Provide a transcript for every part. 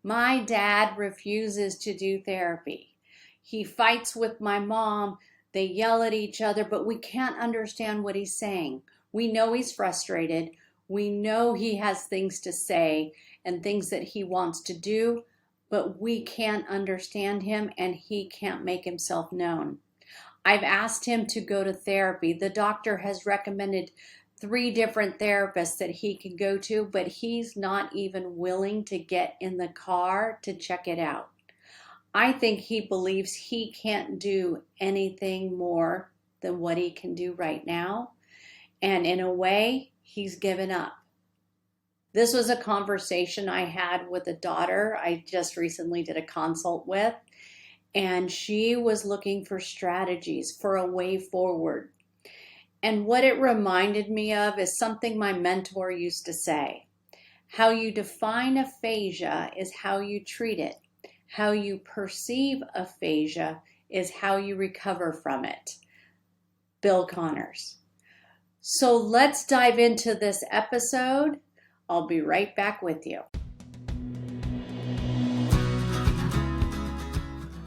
My dad refuses to do therapy. He fights with my mom. They yell at each other, but we can't understand what he's saying. We know he's frustrated. We know he has things to say and things that he wants to do, but we can't understand him and he can't make himself known. I've asked him to go to therapy. The doctor has recommended 3 different therapists that he can go to, but he's not even willing to get in the car to check it out. I think he believes he can't do anything more than what he can do right now. And in a way, he's given up. This was a conversation I had with a daughter I just recently did a consult with, and she was looking for strategies for a way forward. And what it reminded me of is something my mentor used to say. How you define aphasia is how you treat it. How you perceive aphasia is how you recover from it. Bill Connors. So let's dive into this episode. I'll be right back with you.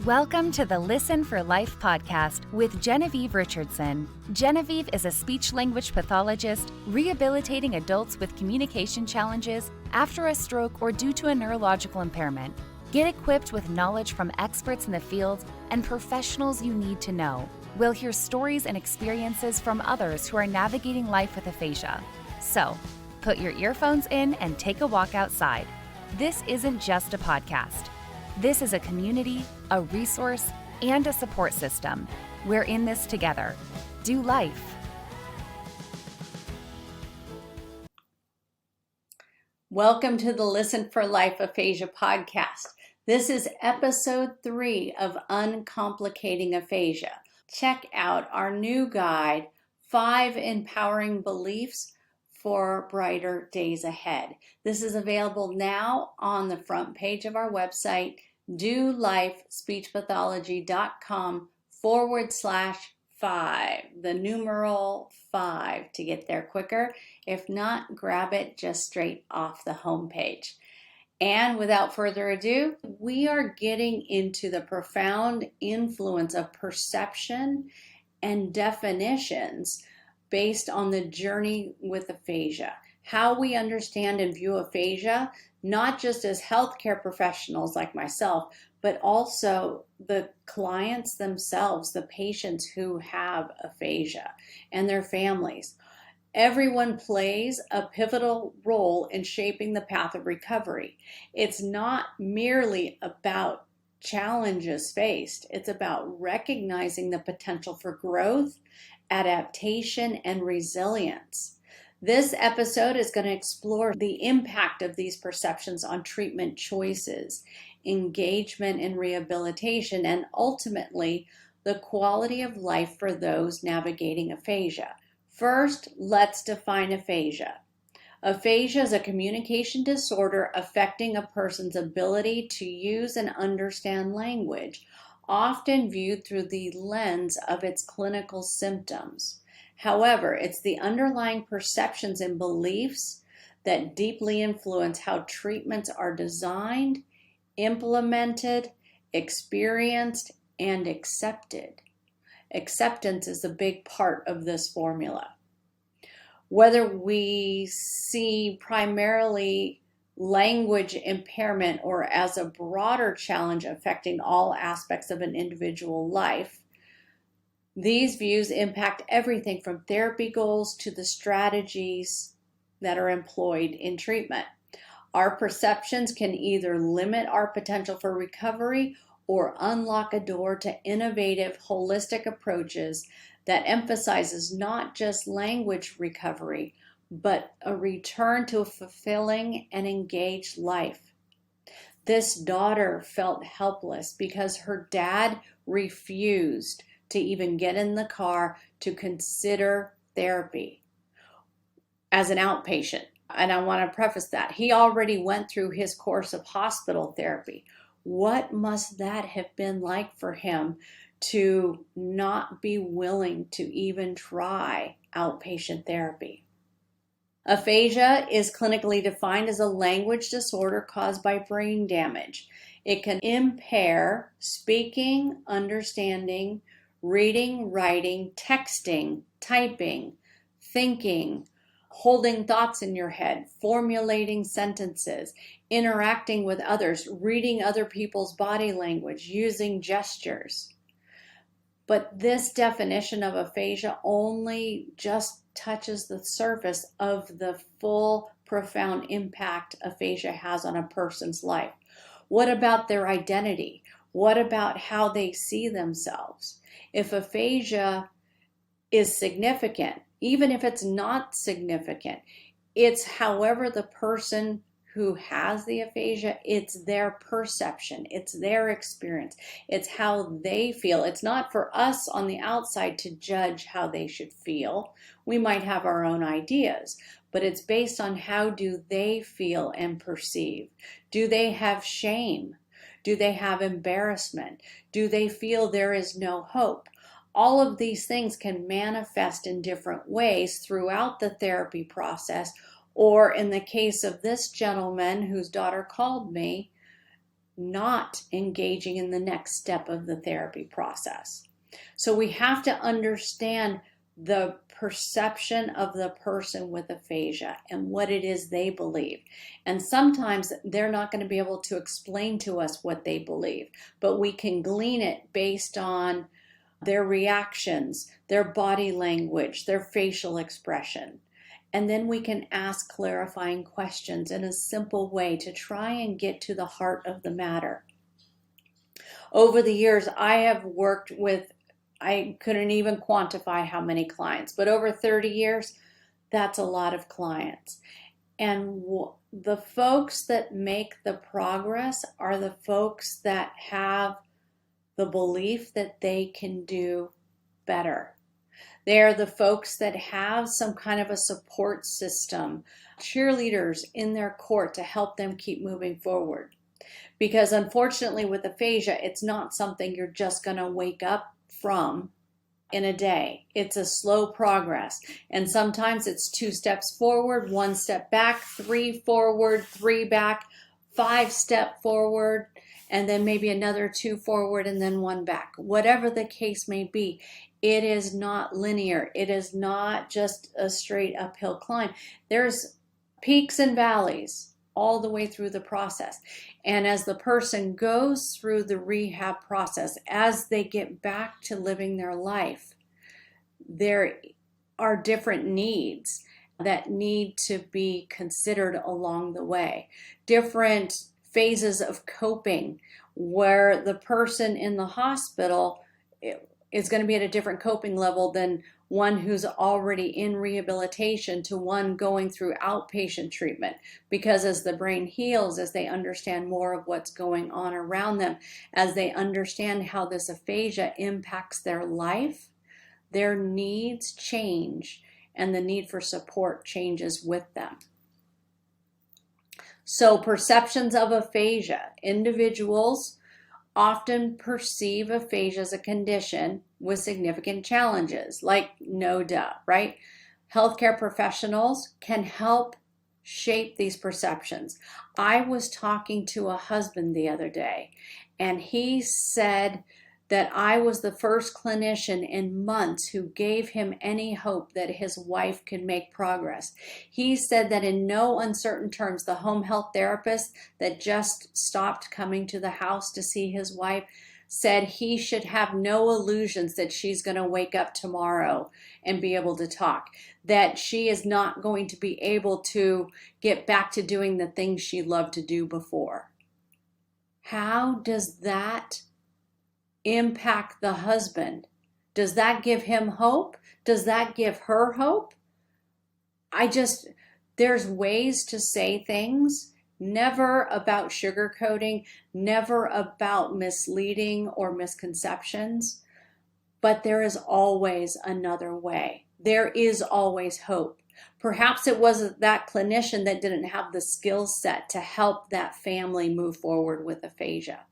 Welcome to the Listen for Life podcast with Genevieve Richardson. Genevieve is a speech-language pathologist rehabilitating adults with communication challenges after a stroke or due to a neurological impairment. Get equipped with knowledge from experts in the field and professionals you need to know. We'll hear stories and experiences from others who are navigating life with aphasia. So, put your earphones in and take a walk outside. This isn't just a podcast. This is a community, a resource, and a support system. We're in this together. Do life. Welcome to the Listen for Life Aphasia podcast. This is episode 3 of Uncomplicating Aphasia. Check out our new guide, 5 Empowering Beliefs for Brighter Days Ahead. This is available now on the front page of our website, dolifespeechpathology.com/5, the numeral 5 to get there quicker. If not, grab it just straight off the homepage. And without further ado, we are getting into the profound influence of perception and definitions based on the journey with aphasia. How we understand and view aphasia, not just as healthcare professionals like myself, but also the clients themselves, the patients who have aphasia and their families. Everyone plays a pivotal role in shaping the path of recovery. It's not merely about challenges faced. It's about recognizing the potential for growth, adaptation, and resilience. This episode is going to explore the impact of these perceptions on treatment choices, engagement in rehabilitation, and ultimately the quality of life for those navigating aphasia. First, let's define aphasia. Aphasia is a communication disorder affecting a person's ability to use and understand language, often viewed through the lens of its clinical symptoms. However, it's the underlying perceptions and beliefs that deeply influence how treatments are designed, implemented, experienced, and accepted. Acceptance is a big part of this formula. Whether we see primarily language impairment or as a broader challenge affecting all aspects of an individual life, these views impact everything from therapy goals to the strategies that are employed in treatment. Our perceptions can either limit our potential for recovery or unlock a door to innovative, holistic approaches that emphasizes not just language recovery, but a return to a fulfilling and engaged life. This daughter felt helpless because her dad refused to even get in the car to consider therapy as an outpatient. And I want to preface that. He already went through his course of hospital therapy. What must that have been like for him to not be willing to even try outpatient therapy? Aphasia is clinically defined as a language disorder caused by brain damage. It can impair speaking, understanding, reading, writing, texting, typing, thinking, holding thoughts in your head, formulating sentences, interacting with others, reading other people's body language, using gestures. But this definition of aphasia only just touches the surface of the full, profound impact aphasia has on a person's life. What about their identity? What about how they see themselves? If aphasia is significant, even if it's not significant, it's however the person who has the aphasia, it's their perception, it's their experience, it's how they feel. It's not for us on the outside to judge how they should feel. We might have our own ideas, but it's based on how do they feel and perceive. Do they have shame? Do they have embarrassment? Do they feel there is no hope? All of these things can manifest in different ways throughout the therapy process, or in the case of this gentleman whose daughter called me, not engaging in the next step of the therapy process. So we have to understand the perception of the person with aphasia and what it is they believe. And sometimes they're not going to be able to explain to us what they believe, but we can glean it based on their reactions, their body language, their facial expression. And then we can ask clarifying questions in a simple way to try and get to the heart of the matter. Over the years, I have worked with, I couldn't even quantify how many clients, but over 30 years, that's a lot of clients. And the folks that make the progress are the folks that have the belief that they can do better. They are the folks that have some kind of a support system, cheerleaders in their court to help them keep moving forward. Because unfortunately with aphasia, it's not something you're just going to wake up from in a day. It's a slow progress. And sometimes it's 2 steps forward, 1 step back, 3 forward, 3 back, 5 step forward, and then maybe another 2 forward and then 1 back. Whatever the case may be, it is not linear. It is not just a straight uphill climb. There's peaks and valleys all the way through the process. And as the person goes through the rehab process, as they get back to living their life, there are different needs that need to be considered along the way. Different phases of coping where the person in the hospital is going to be at a different coping level than one who's already in rehabilitation to one going through outpatient treatment. Because as the brain heals, as they understand more of what's going on around them, as they understand how this aphasia impacts their life, their needs change and the need for support changes with them. So perceptions of aphasia. Individuals often perceive aphasia as a condition with significant challenges, like no duh, right? Healthcare professionals can help shape these perceptions. I was talking to a husband the other day, and he said that I was the first clinician in months who gave him any hope that his wife could make progress. He said that in no uncertain terms, the home health therapist that just stopped coming to the house to see his wife said he should have no illusions that she's going to wake up tomorrow and be able to talk, that she is not going to be able to get back to doing the things she loved to do before. How does that impact the husband? Does that give him hope? Does that give her hope? There's ways to say things, never about sugarcoating, never about misleading or misconceptions, but there is always another way. There is always hope. Perhaps it was that clinician that didn't have the skill set to help that family move forward with aphasia.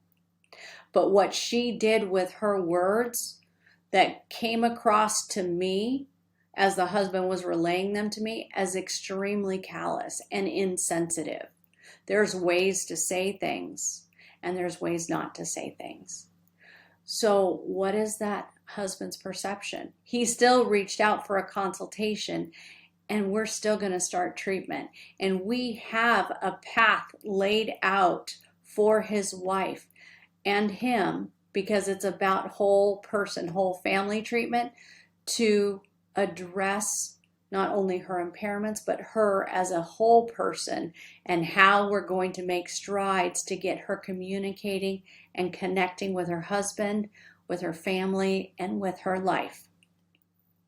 But what she did with her words that came across to me as the husband was relaying them to me, as extremely callous and insensitive. There's ways to say things and there's ways not to say things. So what is that husband's perception? He still reached out for a consultation, and we're still going to start treatment. And we have a path laid out for his wife and him, because it's about whole person, whole family treatment, to address not only her impairments, but her as a whole person, and how we're going to make strides to get her communicating and connecting with her husband, with her family, and with her life.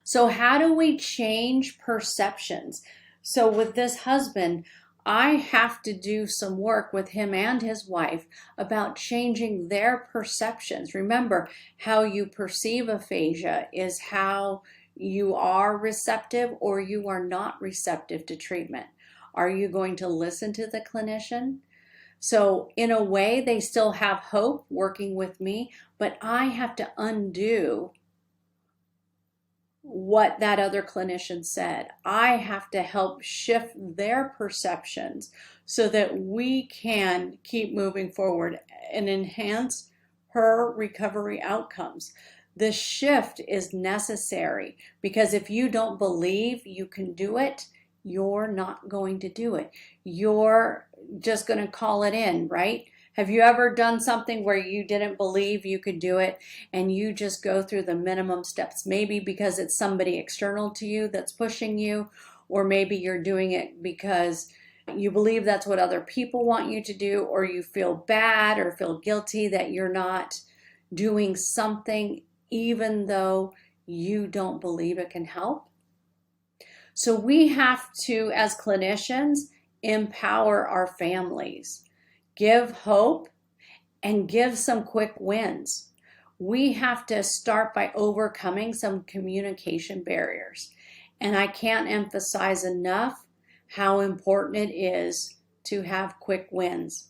So how do we change perceptions? So with this husband, I have to do some work with him and his wife about changing their perceptions. Remember, how you perceive aphasia is how you are receptive or you are not receptive to treatment. Are you going to listen to the clinician? So in a way, they still have hope working with me, but I have to undo what that other clinician said. I have to help shift their perceptions so that we can keep moving forward and enhance her recovery outcomes. The shift is necessary, because if you don't believe you can do it, you're not going to do it. You're just going to call it in, right? Have you ever done something where you didn't believe you could do it and you just go through the minimum steps? Maybe because it's somebody external to you that's pushing you, or maybe you're doing it because you believe that's what other people want you to do, or you feel bad or feel guilty that you're not doing something even though you don't believe it can help. So we have to, as clinicians, empower our families, give hope, and give some quick wins. We have to start by overcoming some communication barriers. And I can't emphasize enough how important it is to have quick wins.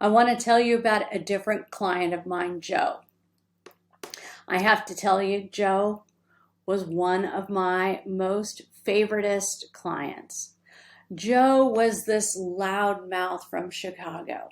I want to tell you about a different client of mine, Joe. I have to tell you, Joe was one of my most favoritist clients. Joe was this loudmouth from Chicago.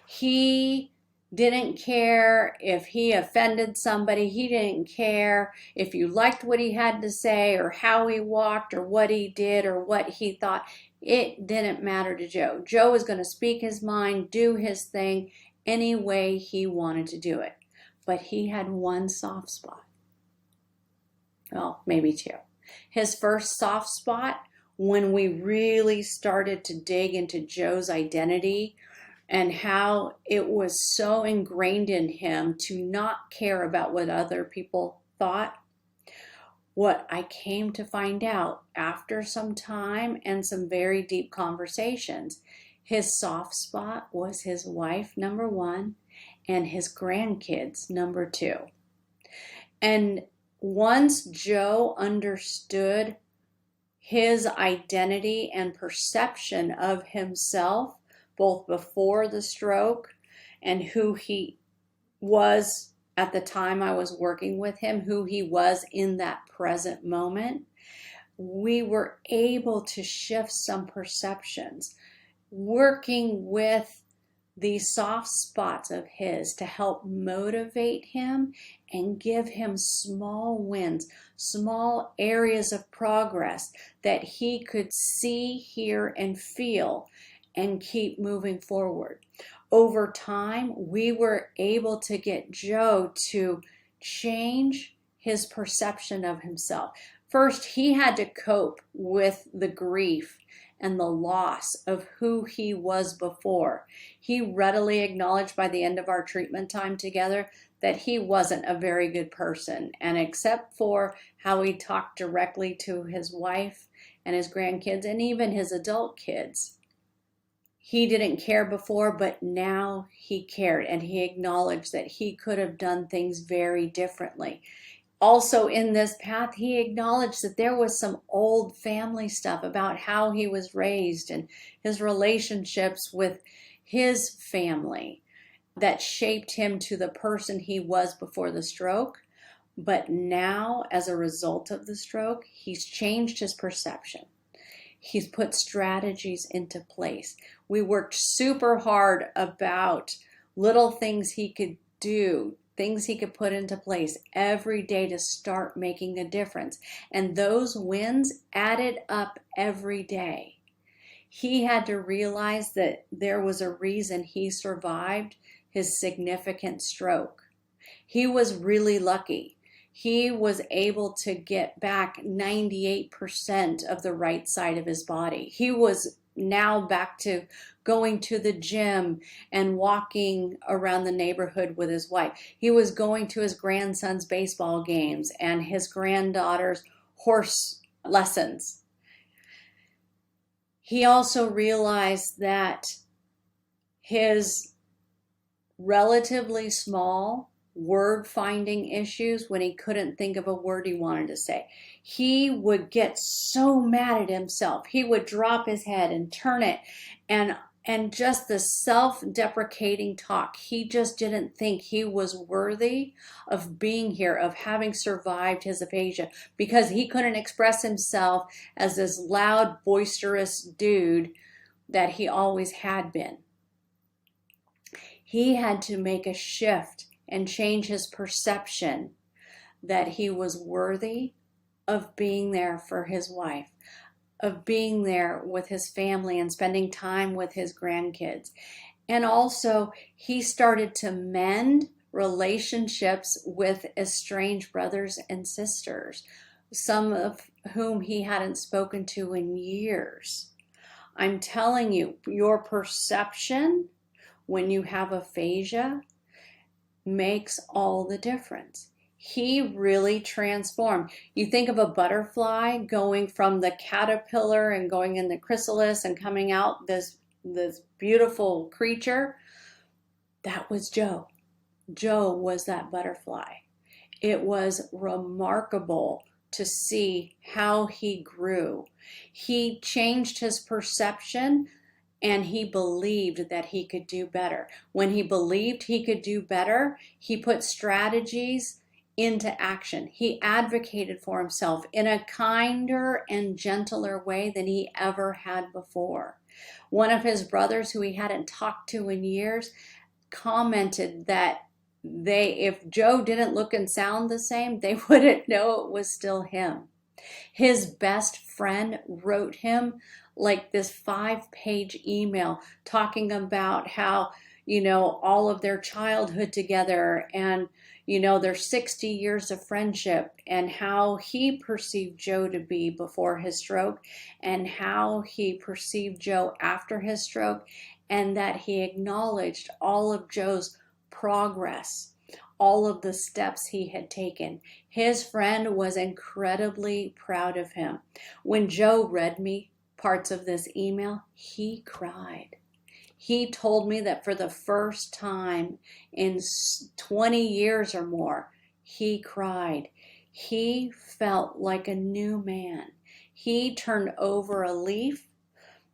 He didn't care if he offended somebody. He didn't care if you liked what he had to say or how he walked or what he did or what he thought. It didn't matter to Joe. Joe was going to speak his mind, do his thing any way he wanted to do it. But he had one soft spot. Well, maybe two. His first soft spot, when we really started to dig into Joe's identity and how it was so ingrained in him to not care about what other people thought, what I came to find out after some time and some very deep conversations, his soft spot was his wife, number one, and his grandkids, number two. And once Joe understood his identity and perception of himself, both before the stroke and who he was at the time I was working with him, who he was in that present moment, we were able to shift some perceptions, working with these soft spots of his to help motivate him and give him small wins, small areas of progress that he could see, hear, and feel and keep moving forward. Over time, we were able to get Joe to change his perception of himself. First, he had to cope with the grief and the loss of who he was before. He readily acknowledged by the end of our treatment time together that he wasn't a very good person. And except for how he talked directly to his wife and his grandkids and even his adult kids, he didn't care before, but now he cared, and he acknowledged that he could have done things very differently. Also in this path, he acknowledged that there was some old family stuff about how he was raised and his relationships with his family that shaped him to the person he was before the stroke. But now, as a result of the stroke, he's changed his perception. He's put strategies into place. We worked super hard about little things he could do, things he could put into place every day to start making a difference. And those wins added up every day. He had to realize that there was a reason he survived his significant stroke. He was really lucky. He was able to get back 98% of the right side of his body. He was now back to going to the gym and walking around the neighborhood with his wife. He was going to his grandson's baseball games and his granddaughter's horse lessons. He also realized that his relatively small word finding issues, when he couldn't think of a word he wanted to say, he would get so mad at himself. He would drop his head and turn it, and just the self-deprecating talk. He just didn't think he was worthy of being here, of having survived his aphasia, because he couldn't express himself as this loud, boisterous dude that he always had been. He had to make a shift and change his perception that he was worthy of being there for his wife, of being there with his family and spending time with his grandkids. And also, he started to mend relationships with estranged brothers and sisters, some of whom he hadn't spoken to in years. I'm telling you, your perception when you have aphasia makes all the difference. He really transformed. You think of a butterfly going from the caterpillar and going in the chrysalis and coming out this beautiful creature. That was Joe. Joe was that butterfly. It was remarkable to see how he grew. He changed his perception, and he believed that he could do better. When he believed he could do better, he put strategies into action. He advocated for himself in a kinder and gentler way than he ever had before. One of his brothers, who he hadn't talked to in years, commented that if Joe didn't look and sound the same, they wouldn't know it was still him. His best friend wrote him like this 5-page email talking about how, all of their childhood together, and, their 60 years of friendship, and how he perceived Joe to be before his stroke, and how he perceived Joe after his stroke, and that he acknowledged all of Joe's progress, all of the steps he had taken. His friend was incredibly proud of him. When Joe read me parts of this email, he cried. He told me that for the first time in 20 years or more, he cried. He felt like a new man. He turned over a leaf,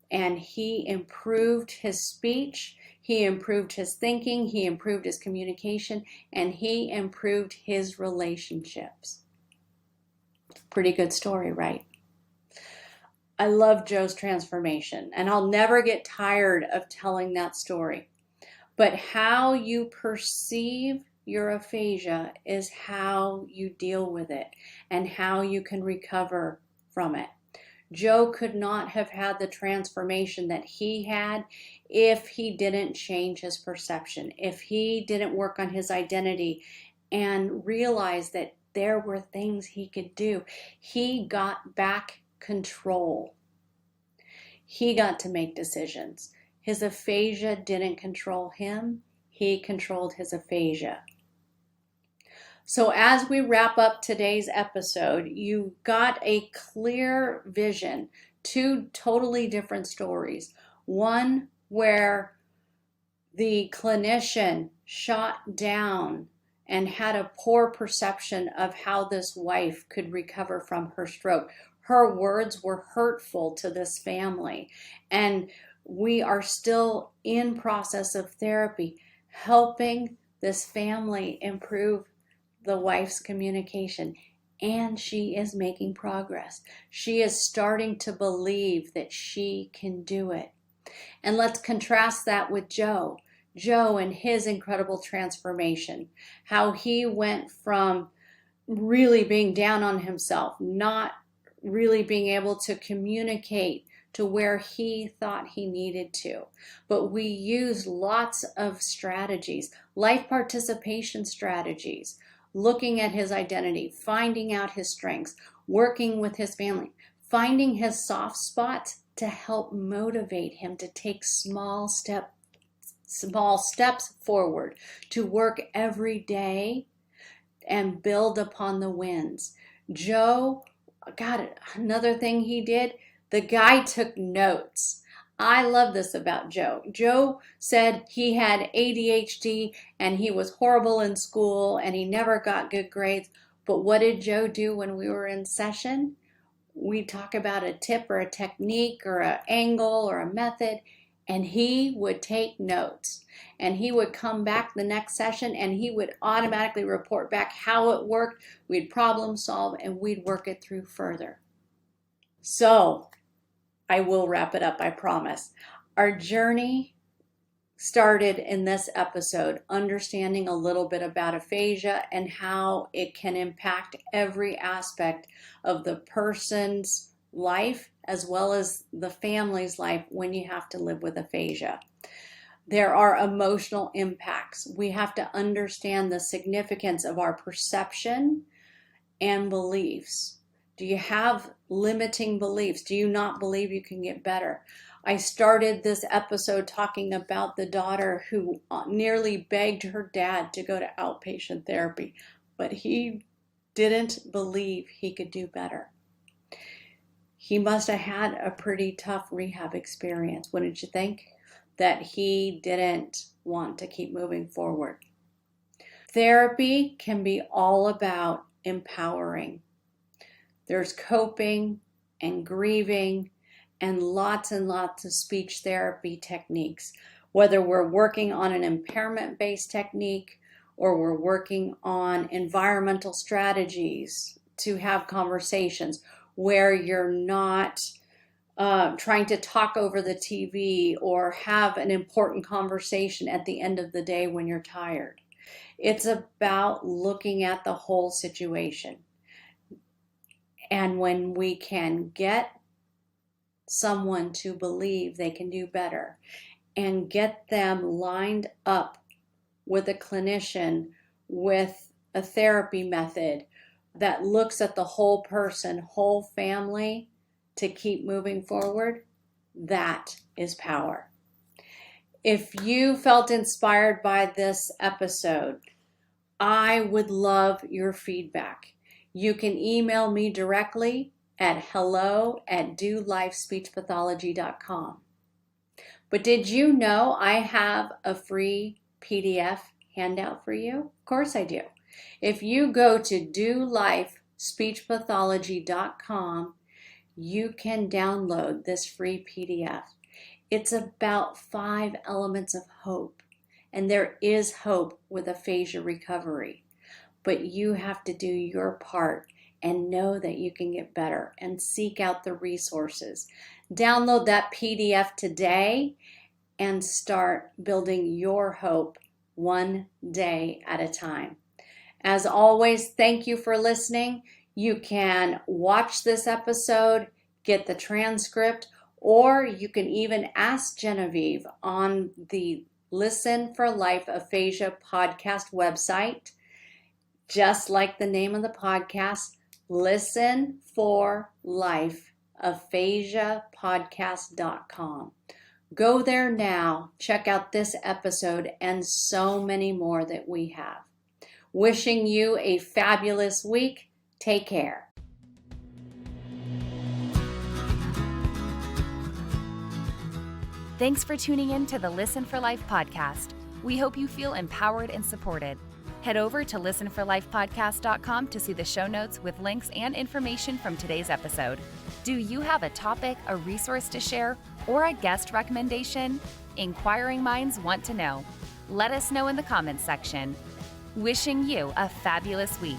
and he improved his speech. He improved his thinking, he improved his communication, and he improved his relationships. Pretty good story, right? I love Joe's transformation, and I'll never get tired of telling that story. But how you perceive your aphasia is how you deal with it and how you can recover from it. Joe could not have had the transformation that he had if he didn't change his perception, if he didn't work on his identity and realize that there were things he could do. He got back control. He got to make decisions. His aphasia didn't control him. He controlled his aphasia. So as we wrap up today's episode, you got a clear vision, 2 totally different stories. One where the clinician shot down and had a poor perception of how this wife could recover from her stroke. Her words were hurtful to this family, and we are still in process of therapy, helping this family improve the wife's communication, and she is making progress. She is starting to believe that she can do it. And let's contrast that with Joe. Joe and his incredible transformation, how he went from really being down on himself, not really being able to communicate to where he thought he needed to. But we use lots of strategies, life participation strategies, looking at his identity, finding out his strengths, working with his family, finding his soft spots to help motivate him to take small steps forward, to work every day and build upon the wins. Joe, God, another thing he did, the guy took notes. I love this about Joe. Joe said he had ADHD and he was horrible in school and he never got good grades. But what did Joe do when we were in session? We'd talk about a tip or a technique or an angle or a method, and he would take notes. And he would come back the next session and he would automatically report back how it worked. We'd problem solve and we'd work it through further. So I will wrap it up, I promise. Our journey started in this episode, understanding a little bit about aphasia and how it can impact every aspect of the person's life as well as the family's life when you have to live with aphasia. There are emotional impacts. We have to understand the significance of our perception and beliefs. Do you have limiting beliefs? Do you not believe you can get better? I started this episode talking about the daughter who nearly begged her dad to go to outpatient therapy, but he didn't believe he could do better. He must have had a pretty tough rehab experience, wouldn't you think? That he didn't want to keep moving forward. Therapy can be all about empowering. There's coping and grieving and lots of speech therapy techniques, whether we're working on an impairment-based technique or we're working on environmental strategies to have conversations where you're not trying to talk over the TV or have an important conversation at the end of the day when you're tired. It's about looking at the whole situation. And when we can get someone to believe they can do better and get them lined up with a clinician with a therapy method that looks at the whole person, whole family, to keep moving forward, that is power. If you felt inspired by this episode, I would love your feedback. You can email me directly at hello@dolifespeechpathology.com. But did you know I have a free PDF handout for you? Of course I do. If you go to dolifespeechpathology.com, you can download this free PDF. It's about 5 elements of hope, and there is hope with aphasia recovery. But you have to do your part and know that you can get better and seek out the resources. Download that PDF today and start building your hope one day at a time. As always, thank you for listening. You can watch this episode, get the transcript, or you can even ask Genevieve on the Listen for Life Aphasia podcast website. Just like the name of the podcast, Listen for Life Aphasia podcast.com. Go there now, check out this episode and so many more that we have. Wishing you a fabulous week. Take care. Thanks for tuning in to the Listen for Life podcast. We hope you feel empowered and supported. Head over to listenforlifepodcast.com to see the show notes with links and information from today's episode. Do you have a topic, a resource to share, or a guest recommendation? Inquiring minds want to know. Let us know in the comments section. Wishing you a fabulous week.